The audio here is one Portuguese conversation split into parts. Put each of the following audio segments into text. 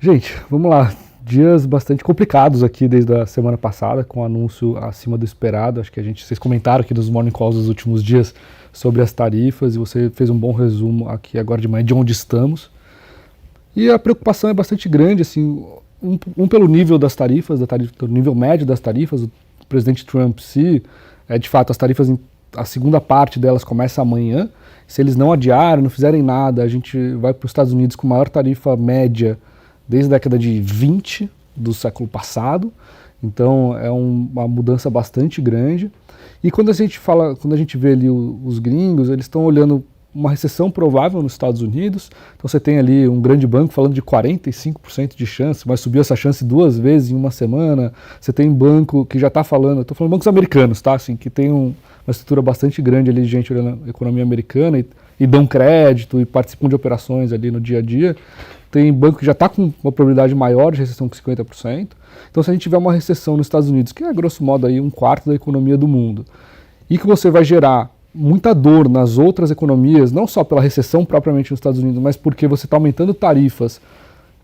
Gente, vamos lá. Dias bastante complicados aqui desde a semana passada, com o anúncio acima do esperado. Acho que vocês comentaram aqui nos Morning Calls dos últimos dias sobre as tarifas e você fez um bom resumo aqui agora de manhã de onde estamos. E a preocupação é bastante grande, assim, pelo nível das tarifas, do nível médio das tarifas. O presidente Trump, de fato, as tarifas, a segunda parte delas começa amanhã. Se eles não adiarem, não fizerem nada, a gente vai para os Estados Unidos com maior tarifa média desde a década de 20 do século passado. Então é uma mudança bastante grande. E quando a gente vê ali os gringos, eles estão olhando uma recessão provável nos Estados Unidos. Então você tem ali um grande banco falando de 45% de chance, mas subiu essa chance 2 vezes em uma semana. Você tem um banco que já está falando, estou falando bancos americanos, tá? Assim, que tem uma estrutura bastante grande ali de gente olhando a economia americana e dão crédito e participam de operações ali no dia a dia. Tem banco que já está com uma probabilidade maior de recessão que 50%. Então se a gente tiver uma recessão nos Estados Unidos, que é grosso modo aí 1/4 da economia do mundo, e que você vai gerar muita dor nas outras economias, não só pela recessão propriamente nos Estados Unidos, mas porque você está aumentando tarifas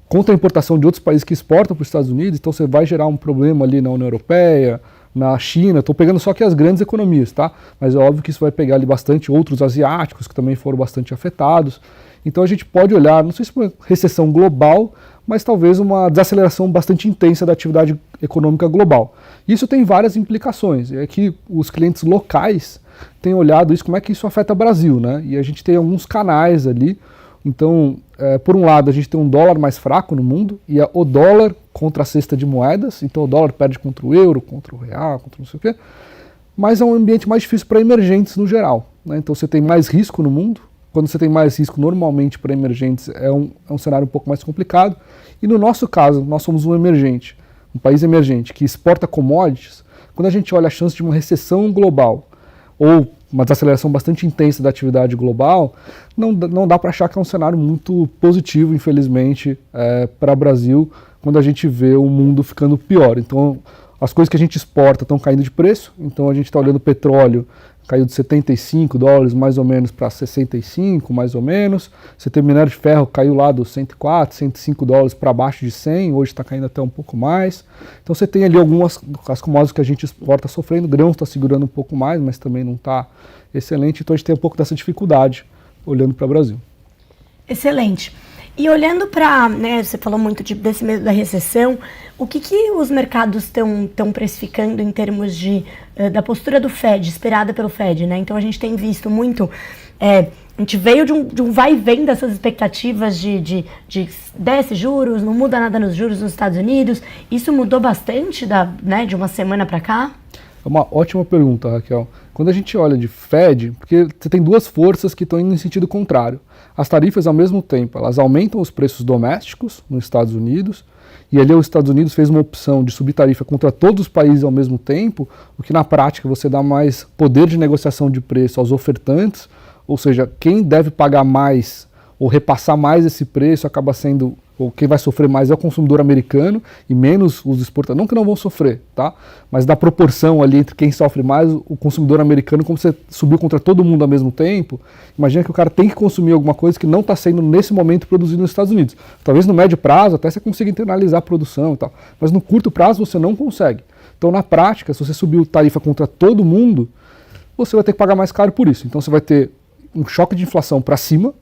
contra a importação de outros países que exportam para os Estados Unidos, então você vai gerar um problema ali na União Europeia, na China. Estou pegando só aqui as grandes economias, tá? Mas é óbvio que isso vai pegar ali bastante outros asiáticos que também foram bastante afetados. Então a gente pode olhar, não sei se uma recessão global, mas talvez uma desaceleração bastante intensa da atividade econômica global. Isso tem várias implicações. É que os clientes locais têm olhado isso, como é que isso afeta o Brasil, né? E a gente tem alguns canais ali. Então, por um lado, a gente tem um dólar mais fraco no mundo, e é o dólar contra a cesta de moedas. Então o dólar perde contra o euro, contra o real, contra não sei o quê. Mas é um ambiente mais difícil para emergentes no geral, né? Então você tem mais risco no mundo. Quando você tem mais risco, normalmente para emergentes é um cenário um pouco mais complicado. E no nosso caso, nós somos um país emergente que exporta commodities. Quando a gente olha a chance de uma recessão global ou uma desaceleração bastante intensa da atividade global, não dá para achar que é um cenário muito positivo, infelizmente, para o Brasil, quando a gente vê o mundo ficando pior. Então, as coisas que a gente exporta estão caindo de preço. Então, a gente está olhando o petróleo, caiu de $75 mais ou menos para 65 mais ou menos. Você tem minério de ferro, caiu lá dos $104, $105 para baixo de 100, hoje está caindo até um pouco mais. Então você tem ali as commodities que a gente exporta sofrendo, grãos está segurando um pouco mais, mas também não está excelente, então a gente tem um pouco dessa dificuldade olhando para o Brasil. Excelente. E olhando para, né, você falou muito desse medo da recessão, o que os mercados estão precificando em termos da postura do Fed, esperada pelo Fed, né? Então a gente tem visto muito, a gente veio de um vai e vem dessas expectativas de desce juros, não muda nada nos juros nos Estados Unidos. Isso mudou bastante de uma semana para cá? É uma ótima pergunta, Raquel. Quando a gente olha de Fed, porque você tem duas forças que estão indo em sentido contrário. As tarifas, ao mesmo tempo, elas aumentam os preços domésticos nos Estados Unidos, e ali os Estados Unidos fez uma opção de subir tarifa contra todos os países ao mesmo tempo, o que na prática você dá mais poder de negociação de preço aos ofertantes, ou seja, quem deve pagar mais ou repassar mais esse preço acaba sendo, ou quem vai sofrer mais é o consumidor americano e menos os exportadores, não que não vão sofrer, tá? Mas da proporção ali entre quem sofre mais, o consumidor americano, como você subiu contra todo mundo ao mesmo tempo, imagina que o cara tem que consumir alguma coisa que não está sendo nesse momento produzido nos Estados Unidos. Talvez no médio prazo até você consiga internalizar a produção e tal, mas no curto prazo você não consegue. Então na prática, se você subiu tarifa contra todo mundo, você vai ter que pagar mais caro por isso. Então você vai ter um choque de inflação para cima.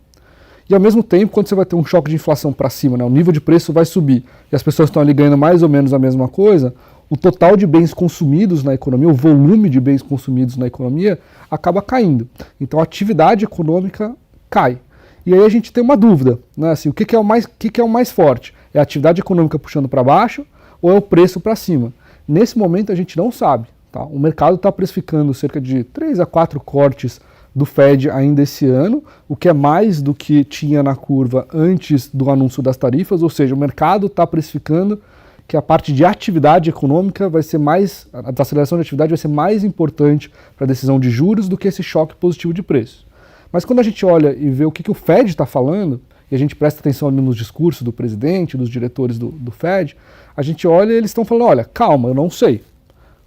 E ao mesmo tempo, quando você vai ter um choque de inflação para cima, né, o nível de preço vai subir e as pessoas estão ali ganhando mais ou menos a mesma coisa, o total de bens consumidos na economia, o volume de bens consumidos na economia acaba caindo. Então a atividade econômica cai. E aí a gente tem uma dúvida, né, assim, o que é o mais forte? É a atividade econômica puxando para baixo ou é o preço para cima? Nesse momento a gente não sabe. Tá? O mercado está precificando cerca de 3 a 4 cortes do Fed ainda esse ano, o que é mais do que tinha na curva antes do anúncio das tarifas, ou seja, o mercado está precificando que a parte de atividade econômica vai ser mais, a desaceleração de atividade vai ser mais importante para a decisão de juros do que esse choque positivo de preço. Mas quando a gente olha e vê o que o Fed está falando, e a gente presta atenção ali nos discursos do presidente, dos diretores do Fed, a gente olha e eles estão falando, olha, calma, eu não sei,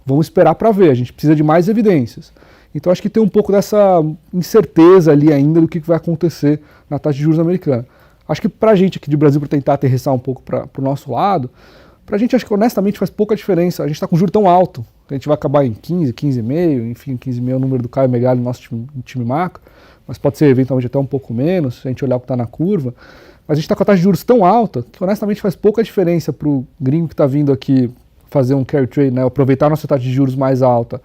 vamos esperar para ver, a gente precisa de mais evidências. Então acho que tem um pouco dessa incerteza ali ainda do que vai acontecer na taxa de juros americana. Acho que para a gente aqui de Brasil, para tentar aterrissar um pouco para o nosso lado, para a gente acho que honestamente faz pouca diferença. A gente está com juro tão alto, a gente vai acabar em 15, 15,5, enfim, 15,5 é o número do Caio Megali no nosso time macro, mas pode ser eventualmente até um pouco menos, se a gente olhar o que está na curva. Mas a gente está com a taxa de juros tão alta que honestamente faz pouca diferença para o gringo que está vindo aqui fazer um carry trade, né, aproveitar a nossa taxa de juros mais alta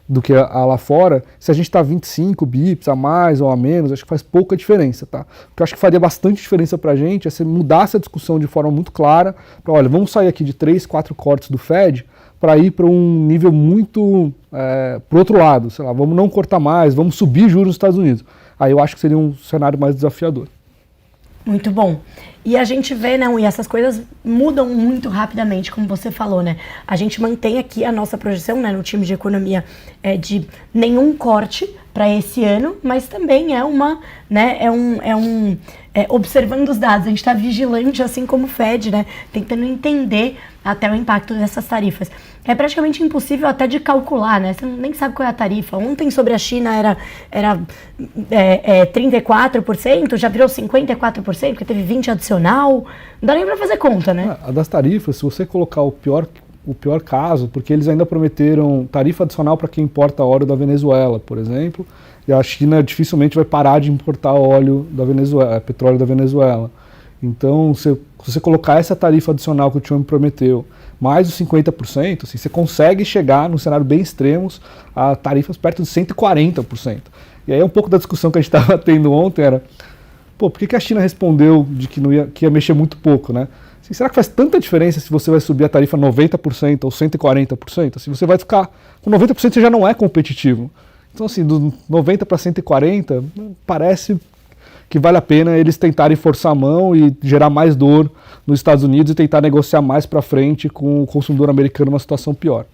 do que a lá fora. Se a gente está 25 bips a mais ou a menos, acho que faz pouca diferença, tá? O que eu acho que faria bastante diferença para a gente é se mudar essa discussão de forma muito clara, para, olha, vamos sair aqui de 3, 4 cortes do Fed para ir para um nível muito para o outro lado, sei lá, vamos não cortar mais, vamos subir juros nos Estados Unidos. Aí eu acho que seria um cenário mais desafiador. Muito bom. E a gente vê, né, e essas coisas mudam muito rapidamente, como você falou, né? A gente mantém aqui a nossa projeção, né, no time de economia de nenhum corte para esse ano, mas também é uma, né, observando os dados, a gente está vigilante, assim como o Fed, né, tentando entender até o impacto dessas tarifas. É praticamente impossível até de calcular, né? Você nem sabe qual é a tarifa. Ontem sobre a China era 34%, já virou 54%, porque teve 20% adicional. Não dá nem para fazer conta, né? A das tarifas, se você colocar o pior caso, porque eles ainda prometeram tarifa adicional para quem importa óleo da Venezuela, por exemplo, e a China dificilmente vai parar de importar óleo da Venezuela, petróleo da Venezuela. Então, se você colocar essa tarifa adicional que o Trump prometeu, mais os 50%, assim, você consegue chegar, num cenário bem extremos, a tarifas perto de 140%. E aí um pouco da discussão que a gente estava tendo ontem era, por que a China respondeu de que ia mexer muito pouco, né? Assim, será que faz tanta diferença se você vai subir a tarifa 90% ou 140%? Se você vai ficar com 90%, você já não é competitivo. Então, assim, do 90% para 140%, parece que vale a pena eles tentarem forçar a mão e gerar mais dor nos Estados Unidos e tentar negociar mais para frente com o consumidor americano numa situação pior.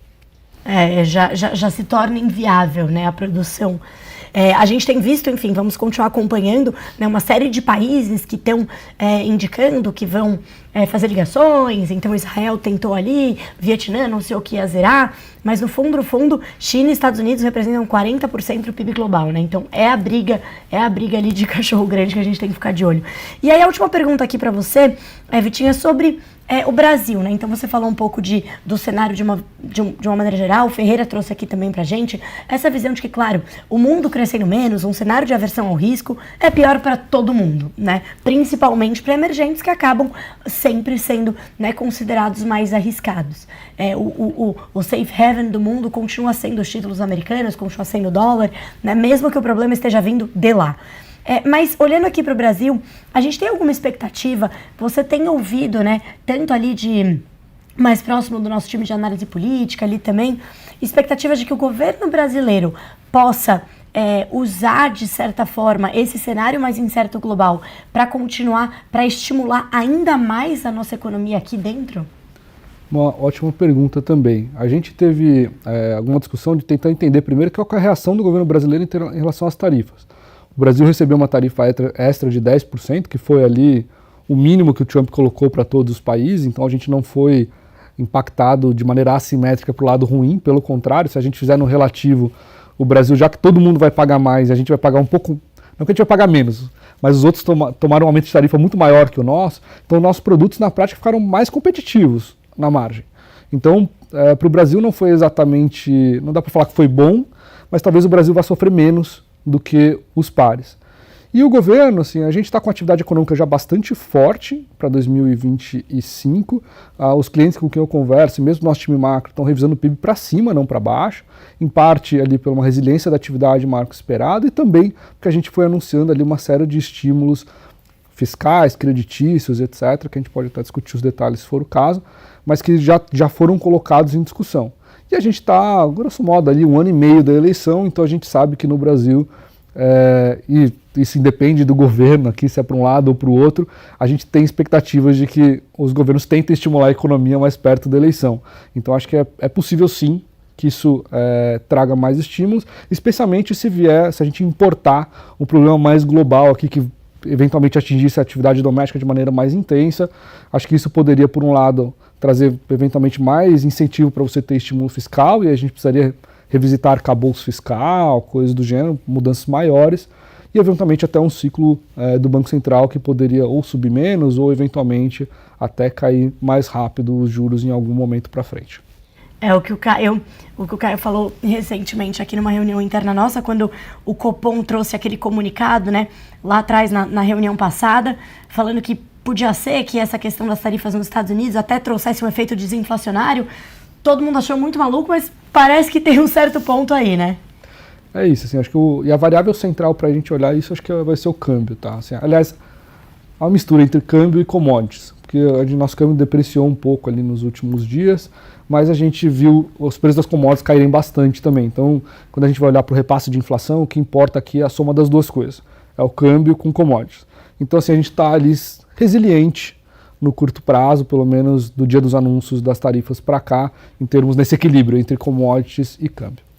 Já se torna inviável, né, a produção. A gente tem visto, enfim, vamos continuar acompanhando, né, uma série de países que estão indicando que vão fazer ligações. Então Israel tentou ali, Vietnã não sei o que ia zerar, mas no fundo, China e Estados Unidos representam 40% do PIB global, né? Então é a briga ali de cachorro grande que a gente tem que ficar de olho. E aí a última pergunta aqui para você, Vitinha, sobre o Brasil, né? Então você falou um pouco do cenário de uma maneira geral, o Ferreira trouxe aqui também pra gente essa visão de que, claro, o mundo crescendo menos, um cenário de aversão ao risco é pior para todo mundo, né? Principalmente para emergentes que acabam sempre sendo, né, considerados mais arriscados. O safe haven do mundo continua sendo os títulos americanos, continua sendo o dólar, né? Mesmo que o problema esteja vindo de lá. Mas olhando aqui para o Brasil, a gente tem alguma expectativa? Você tem ouvido, né, tanto ali de mais próximo do nosso time de análise política ali também, expectativas de que o governo brasileiro possa usar de certa forma esse cenário mais incerto global para continuar, para estimular ainda mais a nossa economia aqui dentro? Uma ótima pergunta também. A gente teve alguma discussão de tentar entender primeiro qual é a reação do governo brasileiro em relação às tarifas. O Brasil recebeu uma tarifa extra de 10%, que foi ali o mínimo que o Trump colocou para todos os países, então a gente não foi impactado de maneira assimétrica para o lado ruim, pelo contrário, se a gente fizer no relativo, o Brasil, já que todo mundo vai pagar mais, a gente vai pagar um pouco, não que a gente vai pagar menos, mas os outros tomaram um aumento de tarifa muito maior que o nosso, então nossos produtos na prática ficaram mais competitivos na margem. Então, para o Brasil não foi exatamente, não dá para falar que foi bom, mas talvez o Brasil vá sofrer menos do que os pares. E o governo, assim, a gente está com atividade econômica já bastante forte para 2025. Os clientes com quem eu converso, mesmo nosso time macro, estão revisando o PIB para cima, não para baixo, em parte ali por uma resiliência da atividade macro esperada e também porque a gente foi anunciando ali uma série de estímulos fiscais, creditícios, etc., que a gente pode até discutir os detalhes se for o caso, mas que já foram colocados em discussão. E a gente está, grosso modo, ali 1 ano e meio da eleição, então a gente sabe que no Brasil, e isso independe do governo aqui, se é para um lado ou para o outro, a gente tem expectativas de que os governos tentem estimular a economia mais perto da eleição. Então acho que é possível sim que isso traga mais estímulos, especialmente se a gente importar um problema mais global aqui que eventualmente atingisse a atividade doméstica de maneira mais intensa. Acho que isso poderia, por um lado, trazer eventualmente mais incentivo para você ter estímulo fiscal, e a gente precisaria revisitar arcabouço fiscal, coisas do gênero, mudanças maiores. e eventualmente até um ciclo do Banco Central que poderia ou subir menos ou eventualmente até cair mais rápido os juros em algum momento para frente. É o que o Caio falou recentemente aqui numa reunião interna nossa, quando o Copom trouxe aquele comunicado, né, lá atrás na reunião passada, falando que podia ser que essa questão das tarifas nos Estados Unidos até trouxesse um efeito desinflacionário. Todo mundo achou muito maluco, mas parece que tem um certo ponto aí, né? É isso, assim, acho que e a variável central para a gente olhar isso, acho que vai ser o câmbio, tá? Assim, aliás, há uma mistura entre câmbio e commodities, porque o nosso câmbio depreciou um pouco ali nos últimos dias, mas a gente viu os preços das commodities caírem bastante também. Então, quando a gente vai olhar para o repasse de inflação, o que importa aqui é a soma das duas coisas, é o câmbio com commodities. Então, assim, a gente está ali resiliente no curto prazo, pelo menos do dia dos anúncios das tarifas para cá, em termos desse equilíbrio entre commodities e câmbio.